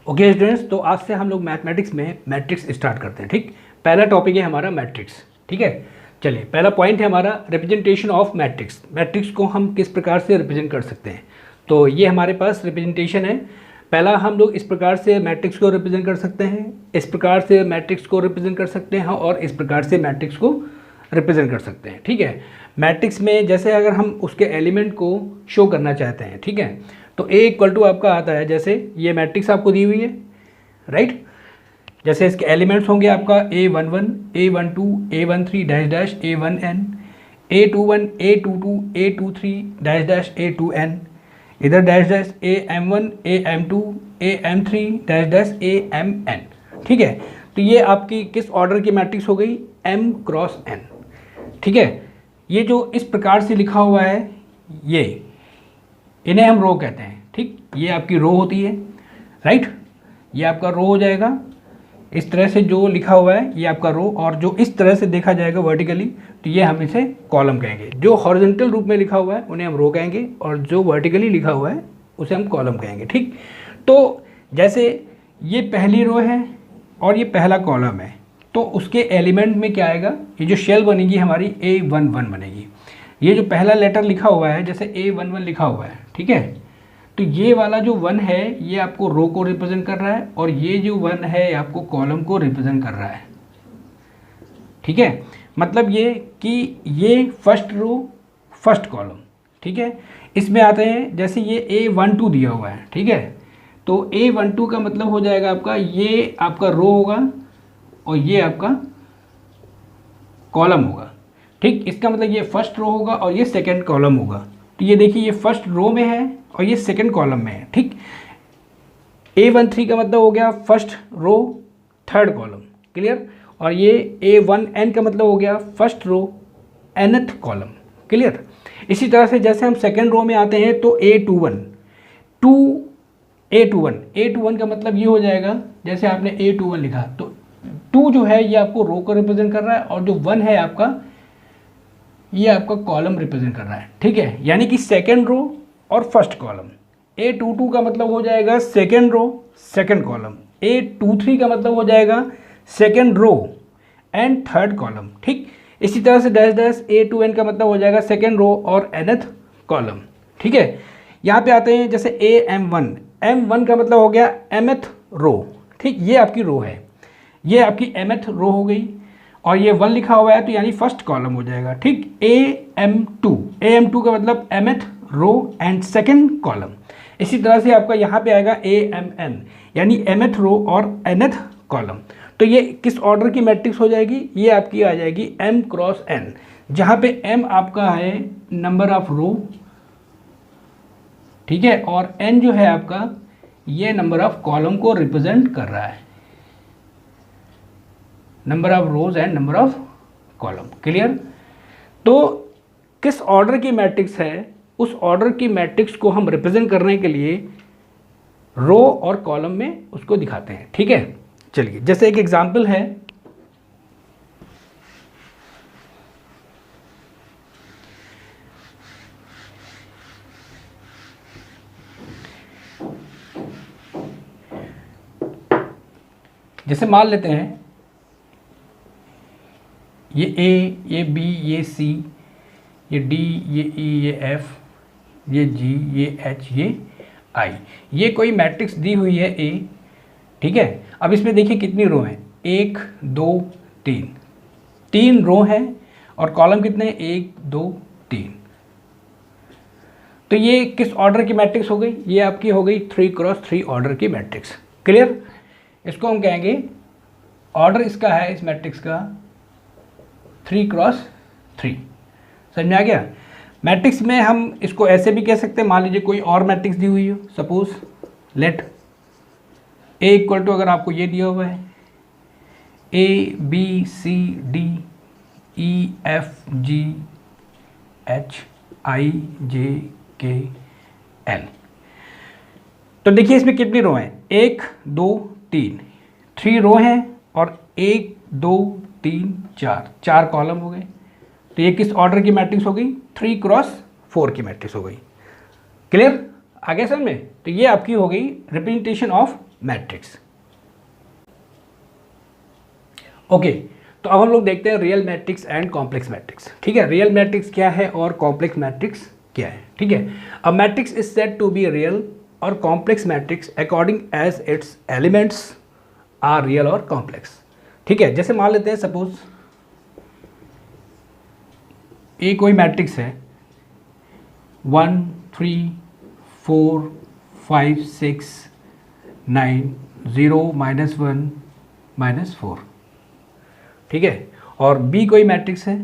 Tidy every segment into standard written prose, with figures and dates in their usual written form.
Okay students, तो आज से हम लोग मैथमेटिक्स में मैट्रिक्स स्टार्ट करते हैं। ठीक, पहला टॉपिक है हमारा मैट्रिक्स। ठीक है, चलिए पहला पॉइंट है हमारा रिप्रेजेंटेशन ऑफ मैट्रिक्स। मैट्रिक्स को हम किस प्रकार से रिप्रेजेंट कर सकते हैं, तो ये हमारे पास रिप्रेजेंटेशन है। पहला हम लोग इस प्रकार से मैट्रिक्स को रिप्रेजेंट कर सकते हैं, इस प्रकार से मैट्रिक्स को रिप्रेजेंट कर सकते हैं और इस प्रकार से मैट्रिक्स को रिप्रेजेंट कर सकते हैं। ठीक है, मैट्रिक्स में जैसे अगर हम उसके एलिमेंट को शो करना चाहते हैं, ठीक है, तो ए इक्वल टू आपका आता है, जैसे ये मैट्रिक्स आपको दी हुई है, राइट। जैसे इसके एलिमेंट्स होंगे आपका A11, A12, A13 dash dash A1n, A21, A22, A23 dash dash A2n, इधर dash dash AM1, AM2, AM3 dash dash AMn। ठीक है, तो ये आपकी किस ऑर्डर की मैट्रिक्स हो गई, M क्रॉस n। ठीक है, ये जो इस प्रकार से लिखा हुआ है, ये इन्हें हम रो कहते हैं। ठीक, ये आपकी रो होती है, राइट, ये आपका रो हो जाएगा। इस तरह से जो लिखा हुआ है ये आपका रो, और जो इस तरह से देखा जाएगा वर्टिकली, तो ये हम इसे कॉलम कहेंगे। जो हॉरिजॉन्टल रूप में लिखा हुआ है उन्हें हम रो कहेंगे, और जो वर्टिकली लिखा हुआ है उसे हम कॉलम कहेंगे। ठीक, तो जैसे ये पहली रो है और ये पहला कॉलम है, तो उसके एलिमेंट में क्या आएगा, ये जो शेल बनेगी हमारी A11 बनेगी। ये जो पहला लेटर लिखा हुआ है, जैसे A11 लिखा हुआ है, ठीक है, तो ये वाला जो 1 है ये आपको रो को रिप्रेजेंट कर रहा है, और ये जो 1 है आपको कॉलम को रिप्रेजेंट कर रहा है। ठीक है, मतलब ये कि ये फर्स्ट रो फर्स्ट कॉलम। ठीक है, इसमें आते हैं, जैसे ये A12 दिया हुआ है, ठीक है, तो A12 का मतलब हो जाएगा आपका, ये आपका रो होगा और ये आपका कॉलम होगा। ठीक, इसका मतलब ये फर्स्ट रो होगा और ये सेकंड कॉलम होगा। तो ये देखिए, ये फर्स्ट रो में है और ये सेकंड कॉलम में है। ठीक, A13 का मतलब हो गया first row third column, clear, और ये A1n का मतलब हो गया first row nth column, clear. इसी तरह से जैसे हम सेकंड रो में आते हैं, तो A21 का मतलब ये हो जाएगा, जैसे आपने A21 लिखा, तो 2 जो है ये आपको रो को रिप्रेजेंट कर रहा है, और जो 1 है आपका, ये आपका कॉलम रिप्रेजेंट कर रहा है। ठीक है, यानी कि सेकंड रो और फर्स्ट कॉलम। A22 का मतलब हो जाएगा second row second column. A23 का मतलब हो जाएगा second row and third column. ठीक, इसी तरह से डैश डैश A2n का मतलब हो जाएगा सेकंड रो और nth कॉलम। ठीक है, यहाँ पे आते हैं, जैसे M1 का मतलब हो गया mth रो। ठीक, ये आपकी रो है, ये आपकी mth रो हो गई, और ये 1 लिखा हुआ है तो यानी फर्स्ट कॉलम हो जाएगा। ठीक, AM2 का मतलब mth row and second column. इसी तरह से आपका यहाँ पे आएगा AMN, यानी mth रो और nth कॉलम। तो ये किस ऑर्डर की मैट्रिक्स हो जाएगी, ये आपकी आ जाएगी M क्रॉस n, जहाँ पे M आपका है नंबर ऑफ रो, ठीक है, और n जो है आपका ये नंबर ऑफ कॉलम को रिप्रेजेंट कर रहा है, number of rose and number of column, clear. तो किस ऑर्डर की मैट्रिक्स है, उस ऑर्डर की मैट्रिक्स को हम रिप्रेजेंट करने के लिए रो और कॉलम में उसको दिखाते हैं। ठीक है, चलिए जैसे एक एग्जांपल है, जैसे मान लेते हैं ये A, ये B, ये C, ये D, ये E, ये F, ये G, ये H, ये I, ये कोई मैट्रिक्स दी हुई है A। ठीक है, अब इसमें देखिए कितनी रो हैं, 1 2 3 रो हैं, और कॉलम कितने हैं, 1 2 3। तो ये किस ऑर्डर की मैट्रिक्स हो गई, ये आपकी हो गई 3 क्रॉस 3 ऑर्डर की मैट्रिक्स, क्लियर। इसको हम कहेंगे, ऑर्डर इसका है इस मैट्रिक्स का 3 क्रॉस 3। समझ में आ गया। मैट्रिक्स में हम इसको ऐसे भी कह सकते हैं, मान लीजिए कोई और मैट्रिक्स दी हुई हो, suppose let A equal to, अगर आपको ये दिया हुआ है A B C D E F G H I J K L, तो देखिए इसमें कितनी रो हैं, 1 2 3 रो हैं, और 1 2 3 4 कॉलम हो गए। तो ये किस ऑर्डर की मैट्रिक्स हो गई, 3 क्रॉस 4 की मैट्रिक्स हो गई, क्लियर, आगे समझ में। तो ये आपकी हो गई रिप्रेजेंटेशन ऑफ मैट्रिक्स। ओके, तो अब हम लोग देखते हैं real matrix and complex matrix. ठीक है, रियल मैट्रिक्स क्या है और कॉम्प्लेक्स मैट्रिक्स क्या है। ठीक है, a matrix is said to be real और complex matrix according as its elements are real और कॉम्प्लेक्स। ठीक है, जैसे मान लेते हैं सपोज ये कोई मैट्रिक्स है 1 3 4 5 6 9 0 -1 -4। ठीक है, और बी कोई मैट्रिक्स है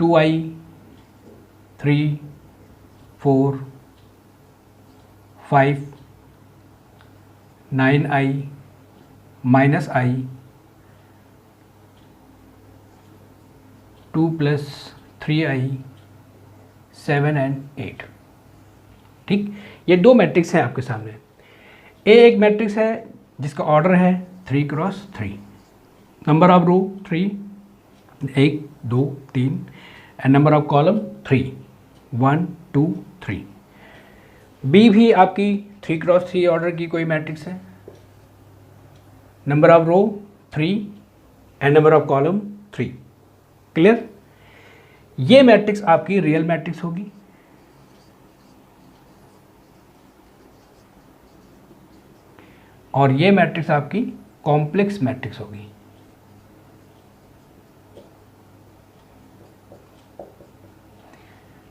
2i 3 4 5 9i -i 2 + 3i 7 and 8। ठीक, ये दो मैट्रिक्स हैं आपके सामने। ए एक मैट्रिक्स है जिसका ऑर्डर है 3 × 3, number of row 3 1 2 3 and number of column 3 1 2 3। B भी आपकी 3 × 3 ऑर्डर की कोई मैट्रिक्स है, number of row 3 and number of column 3। Clear, ये मैट्रिक्स आपकी रियल मैट्रिक्स होगी और ये मैट्रिक्स आपकी कॉम्प्लेक्स मैट्रिक्स होगी।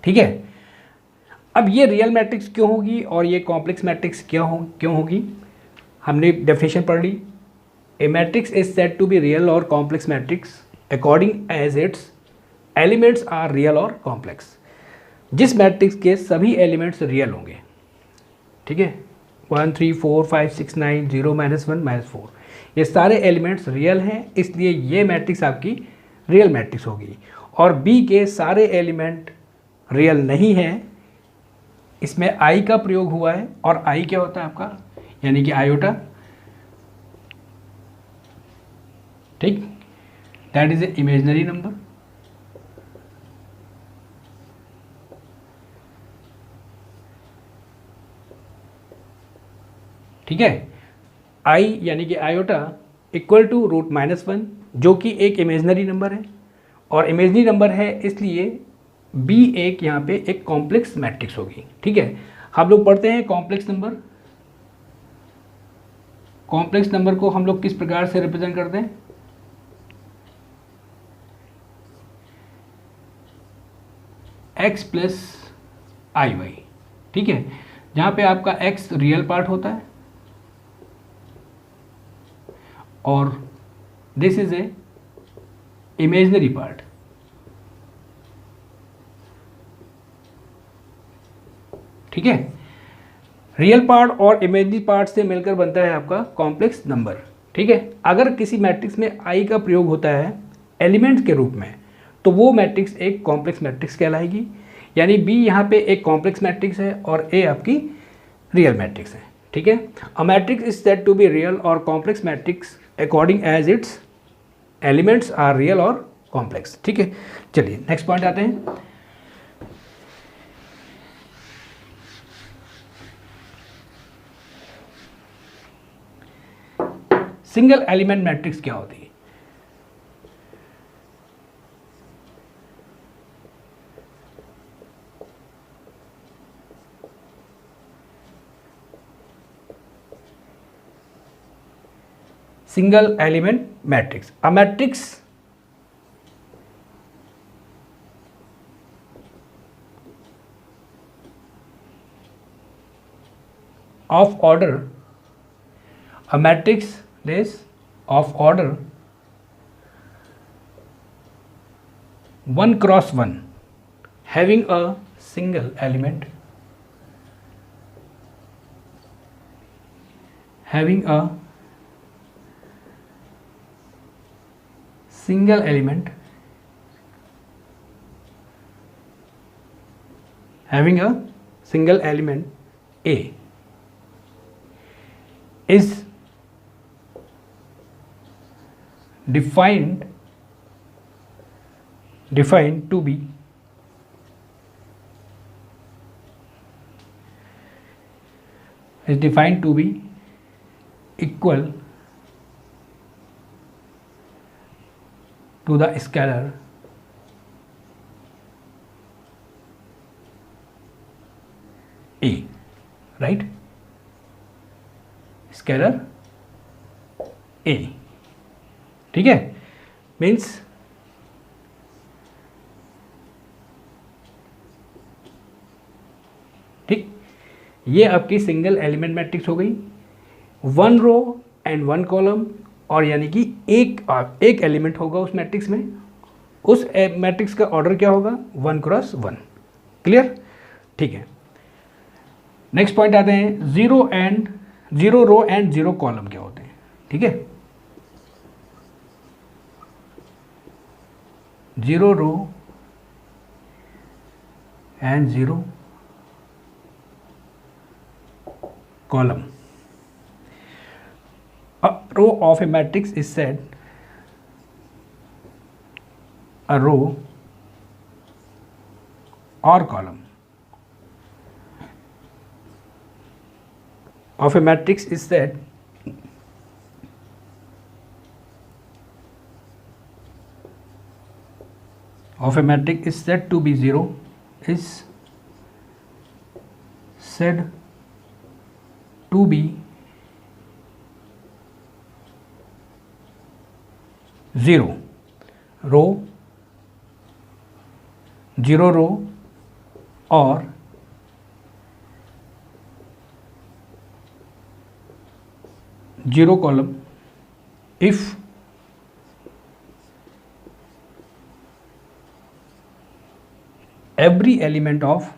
ठीक है, अब ये रियल मैट्रिक्स क्यों होगी और ये कॉम्प्लेक्स मैट्रिक्स क्यों होगी, हमने डेफिनेशन पढ़ ली। A matrix is said to be real और complex matrix according as its elements are real और कॉम्प्लेक्स। जिस मैट्रिक्स के सभी एलिमेंट्स रियल होंगे, ठीक है, 1 3 4 5 6 9 0 -1 -4, ये सारे एलिमेंट्स रियल हैं, इसलिए ये मैट्रिक्स आपकी रियल मैट्रिक्स होगी। और बी के सारे एलिमेंट रियल नहीं हैं, इसमें आई का प्रयोग हुआ है और आई क्या होता है आपका, यानी कि आयोटा। ठीक, that is a imaginary number. ठीक है, आई यानी कि आयोटा इक्वल टू √-1, जो कि एक इमेजिनरी नंबर है और इमेजिनरी नंबर है इसलिए बी एक यहाँ पे एक कॉम्प्लेक्स मैट्रिक्स होगी। ठीक है, हम लोग पढ़ते हैं कॉम्प्लेक्स नंबर। कॉम्प्लेक्स नंबर को हम लोग किस प्रकार से रिप्रेजेंट करते हैं, x + iy। ठीक है, जहाँ पे आपका x रियल पार्ट होता है और this is a imaginary part. ठीक है, रियल पार्ट और इमेजिनरी पार्ट से मिलकर बनता है आपका कॉम्प्लेक्स नंबर। ठीक है, अगर किसी मैट्रिक्स में आई का प्रयोग होता है एलिमेंट्स के रूप में तो वो मैट्रिक्स एक कॉम्प्लेक्स मैट्रिक्स कहलाएगी, यानी बी यहाँ पे एक कॉम्प्लेक्स मैट्रिक्स है और ए आपकी रियल मैट्रिक्स है। ठीक है, a matrix is said to be real और complex matrix according as its elements are real और कॉम्प्लेक्स। ठीक है, चलिए नेक्स्ट पॉइंट आते हैं। सिंगल एलिमेंट मैट्रिक्स क्या होती है। Single element matrix, a matrix of order, a matrix is of order 1 × 1 having a single element, having a single element, having a single element A is defined to be is defined to be equal to the scalar A, right, scalar A, ठीक है। Means ठीक, ये आपकी single element matrix हो गई, 1 row and 1 column, और यानी कि एक एलिमेंट होगा उस मैट्रिक्स में, उस मैट्रिक्स का ऑर्डर क्या होगा, 1 क्रॉस 1। क्लियर, ठीक है। नेक्स्ट पॉइंट आते हैं, जीरो रो एंड 0 कॉलम क्या होते हैं, ठीक है। 0 row and 0 column. A row of a matrix is said a row or column of a matrix is said to be 0 is said to be 0 row, 0 row or 0 column if every element of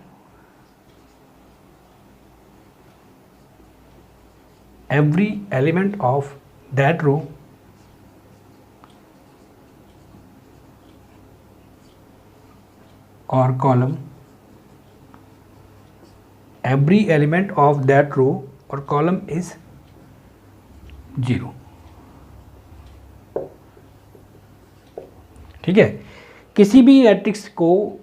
that row or column, every element of that row or column is 0, ठीक है। किसी भी matrix को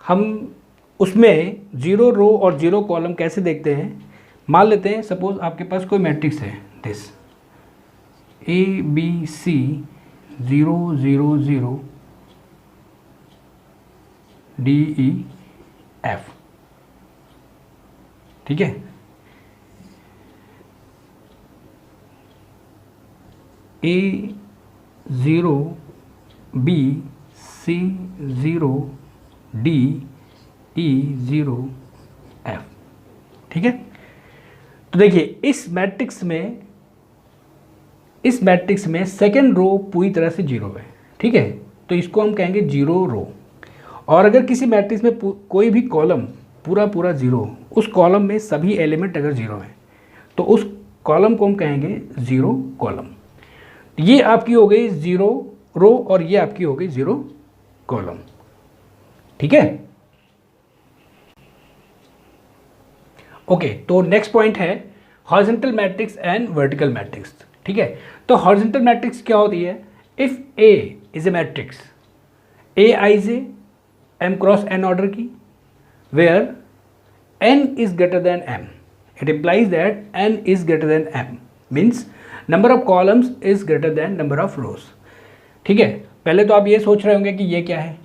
हम उसमें 0 रो और 0 column कैसे देखते हैं, मान लेते हैं सपोज आपके पास कोई मैट्रिक्स है, दिस ABC 0 0 0 DEF, ठीक है। A0 B C 0 D E0 F, ठीक है। तो देखिए इस मैट्रिक्स में सेकेंड रो पूरी तरह से 0 है, ठीक है, तो इसको हम कहेंगे 0 रो। और अगर किसी मैट्रिक्स में कोई भी कॉलम पूरा 0, उस कॉलम में सभी एलिमेंट अगर 0 हैं तो उस कॉलम को हम कहेंगे 0 कॉलम। ये आपकी हो गई 0 रो और ये आपकी हो गई 0 कॉलम, ठीक है। ओके, तो नेक्स्ट पॉइंट है horizontal matrix and vertical matrix, ठीक है। तो हॉरिजॉन्टल मैट्रिक्स क्या होती है, if A is a matrix Aij m cross n order की, where n is greater than m, it implies that n is greater than m, means number of columns is greater than number of rows, ठीक है। पहले तो आप ये सोच रहे होंगे कि ये क्या है,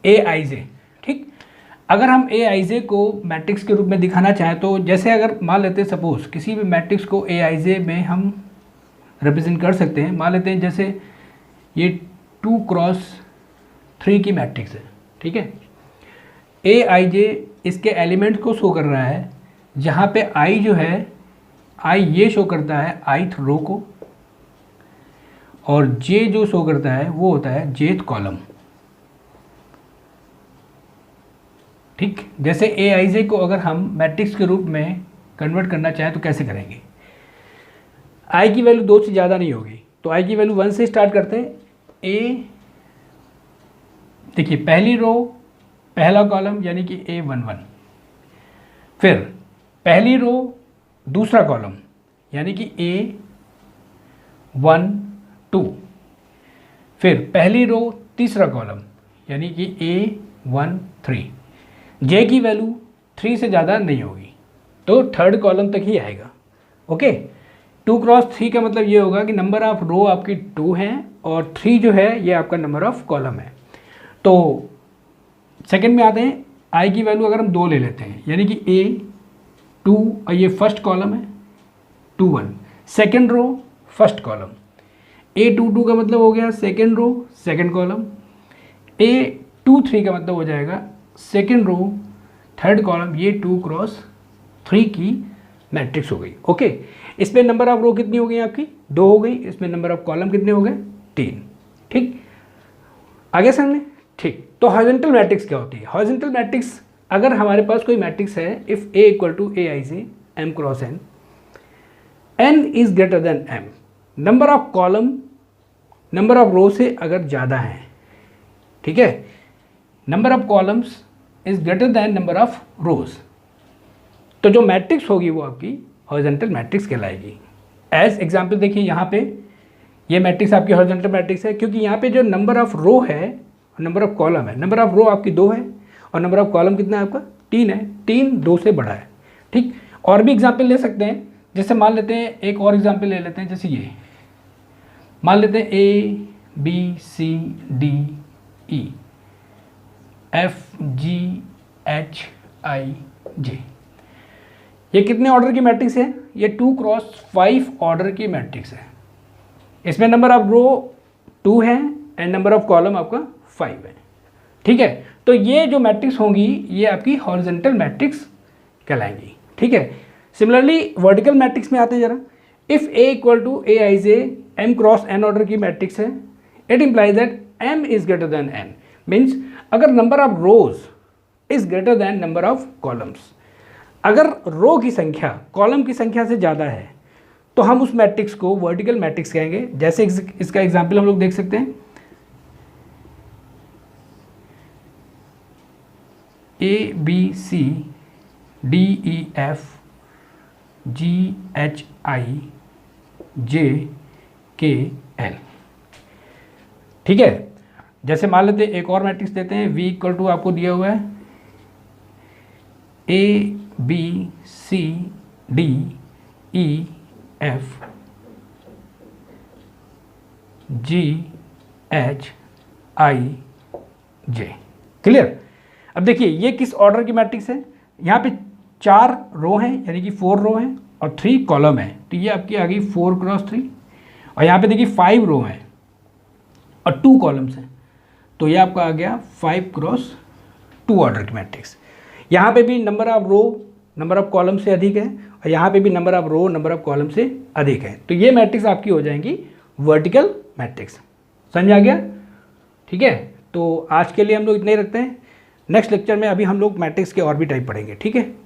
Aij, ठीक। अगर हम Aij को मैट्रिक्स के रूप में दिखाना चाहें तो जैसे अगर मान लेते हैं सपोज किसी भी मैट्रिक्स को Aij में हम रिप्रेजेंट कर सकते हैं, मान लेते हैं जैसे ये 2 क्रॉस 3 की मैट्रिक्स है, ठीक है। Aij इसके एलिमेंट्स को शो कर रहा है, जहाँ पे I जो है I ये शो करता है ith रो को, और J जो शो करता है वो होता है jth कॉलम, ठीक। जैसे Aij को अगर हम मैट्रिक्स के रूप में कन्वर्ट करना चाहें तो कैसे करेंगे, I की वैल्यू 2 से ज़्यादा नहीं होगी, तो I की वैल्यू 1 से स्टार्ट करते हैं। A देखिए पहली रो पहला कॉलम यानी कि A11, फिर पहली रो दूसरा कॉलम यानी कि A12, फिर पहली रो तीसरा कॉलम यानी कि A13, J की वैल्यू 3 से ज़्यादा नहीं होगी तो थर्ड कॉलम तक ही आएगा, ओके, 2x3 का मतलब ये होगा कि नंबर ऑफ रो आपकी 2 है और 3 जो है ये आपका नंबर ऑफ कॉलम है। तो सेकंड में आते हैं, आई की वैल्यू अगर हम 2 ले लेते हैं, यानी कि ए 2 और ये फर्स्ट कॉलम है 2 1, सेकेंड रो फर्स्ट कॉलम, ए 2 2 का मतलब हो गया सेकेंड रो सेकेंड कॉलम, ए 2 3 का मतलब हो जाएगा सेकेंड रो थर्ड कॉलम, ये 2x3 की मैट्रिक्स हो गई। ओके, इसमें नंबर ऑफ रो कितनी हो गई आपकी 2 हो गई, इसमें नंबर ऑफ कॉलम कितने हो गए 3। ठीक, आगे समझे। ठीक, तो हॉरिजॉन्टल मैट्रिक्स क्या होती है? हॉरिजॉन्टल मैट्रिक्स, अगर हमारे पास कोई मैट्रिक्स है, if A equal to A I J M cross N, N is greater than M, number of column number of row से अगर ज़्यादा है, ठीक है, number of columns is greater than number of rows, तो जो matrix होगी वो आपकी हॉरिजॉन्टल मैट्रिक्स कहलाएगी। एज एग्जाम्पल देखिए यहाँ पे ये मैट्रिक्स आपकी हॉरिजॉन्टल मैट्रिक्स है, क्योंकि यहाँ पे जो नंबर ऑफ रो है और नंबर ऑफ कॉलम है, नंबर ऑफ रो आपकी 2 है और नंबर ऑफ कॉलम कितना है आपका 3 है, 3 2 से बड़ा है। ठीक, और भी एग्जाम्पल ले सकते हैं, जैसे मान लेते हैं एक और एग्जाम्पल ले लेते हैं, जैसे ये मान लेते हैं A B C D E F G H I J, ये कितने ऑर्डर की मैट्रिक्स है? ये 2x5 ऑर्डर की मैट्रिक्स है। इसमें नंबर ऑफ रो 2 है एंड नंबर ऑफ कॉलम आपका 5 है। ठीक है, तो ये जो मैट्रिक्स होंगी ये आपकी हॉरिजॉन्टल मैट्रिक्स कहलाएंगी। ठीक है, सिमिलरली वर्टिकल मैट्रिक्स में आते हैं जरा। If A equal to A I J M cross N order की मैट्रिक्स है, it implies that M is greater than N, means अगर number of rows is greater than number of columns, अगर row की संख्या column की संख्या से ज़्यादा है तो हम उस मैट्रिक्स को वर्टिकल मैट्रिक्स कहेंगे। जैसे इसका एग्जाम्पल हम लोग देख सकते हैं, A B C D E F G H I J K L. ठीक है, जैसे मान लेते हैं एक और मैट्रिक्स देते हैं, V इक्वल टू आपको दिया हुआ है A B C D E F G H I J. Clear? अब देखिए ये किस ऑर्डर की मैट्रिक्स है, यहाँ पे 4 रो हैं यानी कि 4 रो हैं और 3 कॉलम है, तो ये आपकी आ गई 4x3, और यहाँ पे देखिए 5 रो हैं और 2 कॉलम्स हैं, तो ये आपका आ गया 5x2 ऑर्डर की मैट्रिक्स। यहाँ पे भी number of row number of column से अधिक है और यहाँ पे भी number of row number of column से अधिक है, तो ये मैट्रिक्स आपकी हो जाएंगी वर्टिकल मैट्रिक्स। समझ आ गया? ठीक है, तो आज के लिए हम लोग इतना ही रखते हैं। नेक्स्ट लेक्चर में अभी हम लोग मैट्रिक्स के और भी टाइप पढ़ेंगे। ठीक है।